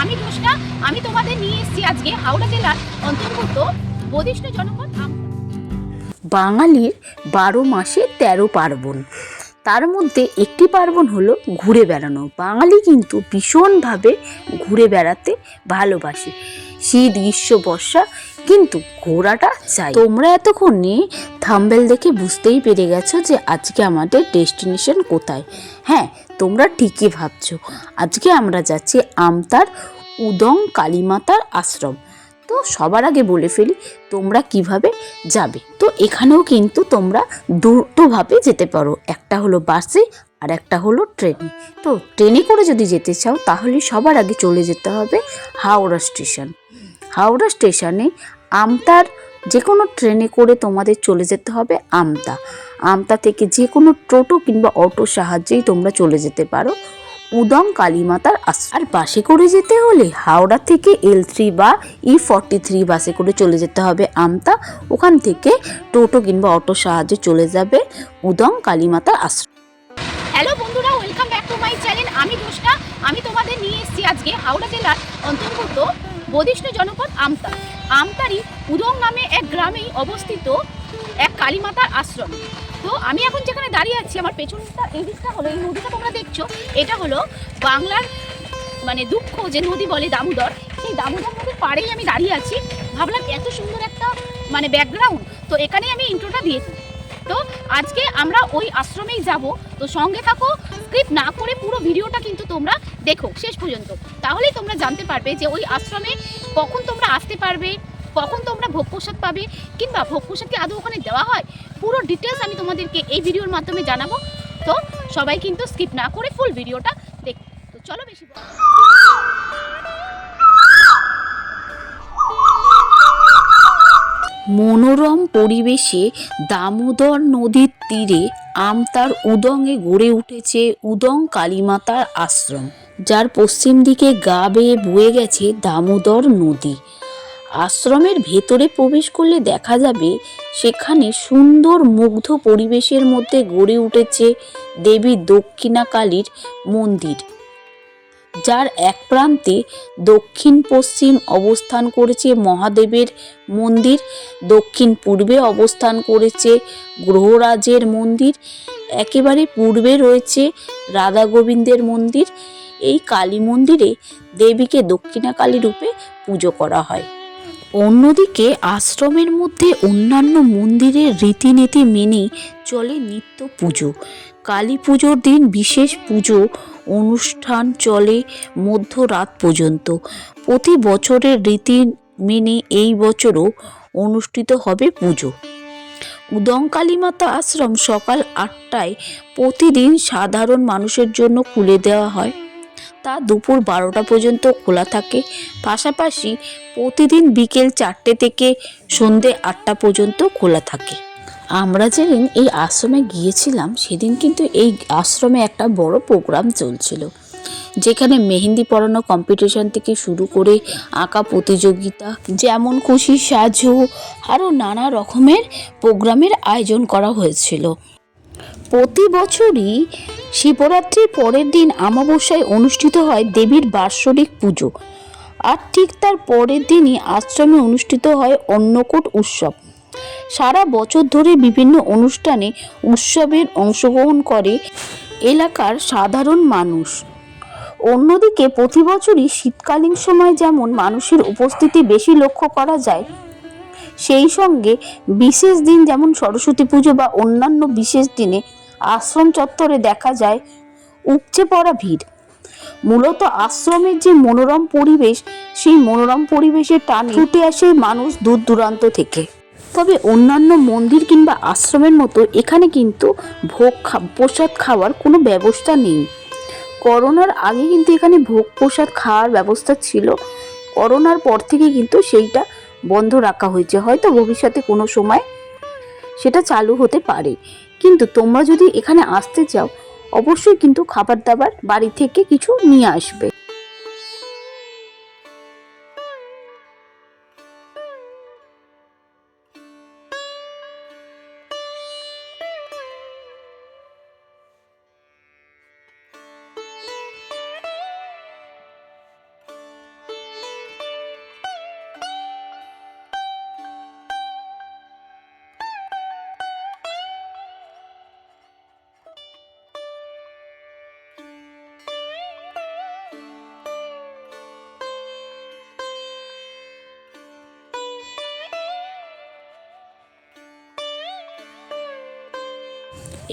আমি দোষটা আমি তোমাদের নিয়ে এসেছি আজকে হাওড়া জেলার অন্তর্গত বদিষ্ণ জনপদ বাঙালির 12 মাসে 13 পার্বণ, তার মধ্যে একটি পার্বণ হলো ঘুরে বেড়ানো। বাঙালি কিন্তু ভীষণভাবে ঘুরে বেড়াতে ভালোবাসে, শীত গ্রীষ্ম বর্ষা, কিন্তু ঘোরাটা চাই। তোমরা এতক্ষণে থাম্বনেল দেখে বুঝতেই পেরে গেছো যে আজকে আমাদের ডেস্টিনেশন কোথায়। হ্যাঁ, তোমরা ঠিকই ভাবছো, আজকে আমরা যাচ্ছি আমতার উদং কালীমাতার আশ্রম। তো সবার আগে বলে ফেলি তোমরা কিভাবে যাবে। তো এখানেও কিন্তু তোমরা দুটোভাবে যেতে পারো, একটা হলো বাসে আর একটা হলো ট্রেনে। তো ট্রেনে করে যদি যেতে চাও তাহলে সবার আগে চলে যেতে হবে হাওড়া স্টেশন। হাওড়া স্টেশনে আমতার যে কোনো ট্রেনে করে তোমাদের চলে যেতে হবে আমতা। আমতা থেকে যে কোনো টোটো কিংবা অটোর সাহায্যেই তোমরা চলে যেতে পারো উদং কালীমাতার আশ্রম। আর বাসে করে যেতে হলে হাওড়া থেকে L3 বা E43 বাসে করে চলে যেতে হবে আমতা। ওখান থেকে টোটো কিংবা অটোর সাহায্যে চলে যাবে উদং কালীমাতার আশ্রম। হ্যালো বন্ধুরা, welcome back to my channel. আমি দোষটা আমি তোমাদের নিয়ে এসেছি আজকে হাওড়া জেলার অন্তর্গত বদিষ্ণ জনপদ আমতারই উদং নামে এক গ্রামেই অবস্থিত এক কালীমাতার আশ্রম। তো আমি এখন যেখানে দাঁড়িয়ে আছি, আমার পেছনটা এই দিকটা হলো, এই নদীটা তোমরা দেখছো, এটা হলো বাংলার দুঃখ যে নদী বলে দামোদর, সেই দামোদর নদীর পাড়েই আমি দাঁড়িয়ে আছি। ভাবলাম এত সুন্দর একটা ব্যাকগ্রাউন্ড, তো এখানেই আমি ইন্ট্রোটা দিয়ে দিই। তো আজকে আমরা ওই আশ্রমেই যাব, তো সঙ্গে থাকো, স্ক্রিপ্ট না করে পুরো ভিডিওটা কিন্তু তোমরা দেখো শেষ পর্যন্ত, তাহলেই তোমরা জানতে পারবে যে ওই আশ্রমে কখন তোমরা আসতে পারবে, কখন তোমরা ভোগ প্রসাদ পাবে, কিংবা ভোগ প্রসাদ কি আদৌ ওখানে দেওয়া হয়, পুরো ডিটেলস আমি তোমাদেরকে এই ভিডিওর মাধ্যমে জানাবো। তো সবাই কিন্তু স্কিপ না করে ফুল ভিডিওটা দেখো। তো চলো বেশি মনোরম পরিবেশে দামোদর নদীর তীরে আমতার উদংয়ে গড়ে উঠেছে উদং কালীমাতার আশ্রম, যার পশ্চিম দিকে গা বেয়ে বয়ে গেছে দামোদর নদী। আশ্রমের ভেতরে প্রবেশ করলে দেখা যাবে সেখানে সুন্দর মুগ্ধ পরিবেশের মধ্যে গড়ে উঠেছে দেবী দক্ষিণাকালীর মন্দির, যার এক প্রান্তে দক্ষিণ পশ্চিম অবস্থান করেছে মহাদেবের মন্দির, দক্ষিণ পূর্বে অবস্থান করেছে গ্রহরাজের মন্দির, একেবারে পূর্বে রয়েছে রাধা গোবিন্দের মন্দির। এই কালী মন্দিরে দেবীকে দক্ষিণাকালী রূপে পুজো করা হয়। অন্যদিকে আশ্রমের মধ্যে অন্যান্য মন্দিরের রীতিনীতি মেনে চলে নিত্য পুজো। কালী পুজোর দিন বিশেষ পুজো অনুষ্ঠান চলে মধ্যরাত পর্যন্ত। প্রতি বছরের রীতি মেনে এই বছরও অনুষ্ঠিত হবে পুজো। উদং কালীমাতা আশ্রম সকাল 8টায় প্রতিদিন সাধারণ মানুষের জন্য খুলে দেওয়া হয়, তা দুপুর 12টা পর্যন্ত খোলা থাকে। পাশাপাশি প্রতিদিন বিকেল 4টে থেকে সন্ধে 8টা পর্যন্ত খোলা থাকে। আমরা যেদিন এই আশ্রমে গিয়েছিলাম সেদিন কিন্তু এই আশ্রমে একটা বড় প্রোগ্রাম চলছিল, যেখানে মেহেন্দি পরানো কম্পিটিশন থেকে শুরু করে আঁকা প্রতিযোগিতা, যেমন খুশি সাজু, আরও নানা রকমের প্রোগ্রামের আয়োজন করা হয়েছিল। প্রতি বছরই শিবরাত্রির পরের দিন অমাবস্যায় অনুষ্ঠিত হয় দেবীর বাৎসরিক পুজো, আর ঠিক তার পরের দিনই আশ্রমে অনুষ্ঠিত হয় অন্নকূট উৎসব। সারা বছর ধরে বিভিন্ন অনুষ্ঠানে উৎসবের অংশগ্রহণ করে এলাকার সাধারণ মানুষ। অন্যদিকে প্রতি বছরই শীতকালীন সময় যেমন মানুষের উপস্থিতি বেশি লক্ষ্য করা যায়, সেই সঙ্গে বিশেষ দিন যেমন সরস্বতী পুজো বা অন্যান্য বিশেষ দিনে আশ্রম চত্বরে দেখা যায় উপচে পড়া ভিড়। মূলত আশ্রমের যে মনোরম পরিবেশ, সেই মনোরম পরিবেশের টানে ছুটে আসে মানুষ দূর দূরান্ত থেকে। তবে অন্যান্য মন্দির কিংবা আশ্রমের মতো এখানে কিন্তু ভোগ প্রসাদ খাওয়ার কোনো ব্যবস্থা নেই। করোনার আগে কিন্তু এখানে ভোগ প্রসাদ খাওয়ার ব্যবস্থা ছিল, করোনার পর থেকে কিন্তু সেইটা বন্ধ রাখা হয়েছে। হয়তো ভবিষ্যতে কোনো সময় সেটা চালু হতে পারে, কিন্তু তোমরা যদি এখানে আসতে চাও অবশ্যই কিন্তু খাবার দাবার বাড়ি থেকে কিছু নিয়ে আসবে।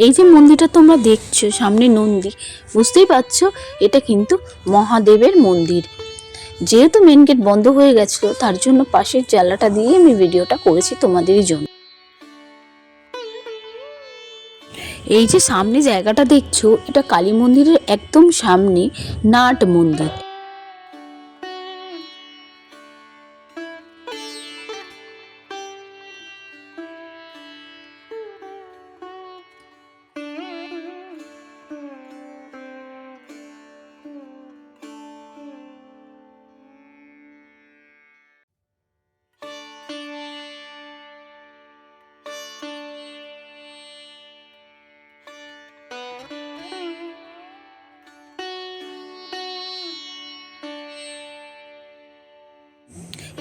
এই যে মন্দিরটা তোমরা দেখছো সামনে নন্দী, বুঝতেই পারছো এটা কিন্তু মহাদেবের মন্দির। যেহেতু মেন গেট বন্ধ হয়ে গেছিলো তার জন্য পাশের জানলাটা দিয়ে আমি ভিডিওটা করেছি তোমাদেরই জন্য। এই যে সামনে জায়গাটা দেখছো এটা কালী মন্দিরের একদম সামনে নাট মন্দির।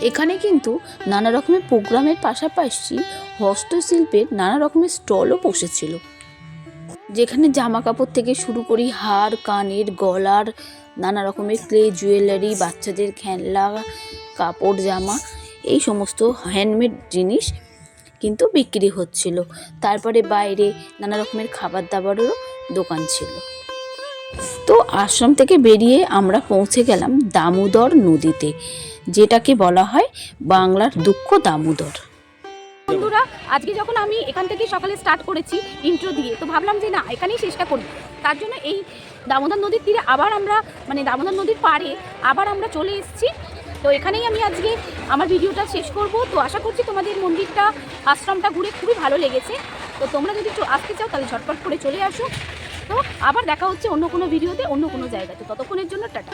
এখানে কিন্তু নানা রকমের প্রোগ্রামের পাশাপাশি হস্তশিল্পের নানা রকমের স্টলও বসেছিল, যেখানে জামা কাপড় থেকে শুরু করি হার, কানের, গলার, নানা রকমের ক্লে জুয়েলারি, বাচ্চাদের খেলনা, কাপড় জামা, এই সমস্ত হ্যান্ডমেড জিনিস কিন্তু বিক্রি হচ্ছিল। তারপরে বাইরে নানা রকমের খাবার দাবারেরও দোকান ছিল। তো আশ্রম থেকে বেরিয়ে আমরা পৌঁছে গেলাম দামোদর নদীতে, যেটাকে বলা হয় বাংলার দুঃখ দামোদর। বন্ধুরা, আজকে যখন আমি এখান থেকে সকালে স্টার্ট করেছি ইন্ট্রো দিয়ে, তো ভাবলাম যে না এখানেই শেষটা করি। তার জন্য এই দামোদর নদীর তীরে আবার আমরা দামোদর নদীর পাড়ে আবার আমরা চলে এসেছি। তো এখানেই আমি আজকে আমার ভিডিওটা শেষ করব। তো আশা করছি তোমাদের মন্দিরটা, আশ্রমটা ঘুরে খুবই ভালো লেগেছে। তো তোমরা যদি আসতে চাও তাহলে ঝটপট করে চলে আসো। তো আবার দেখা হচ্ছে অন্য কোনো ভিডিওতে, অন্য কোনো জায়গাতে। ততক্ষণের জন্য টাটা।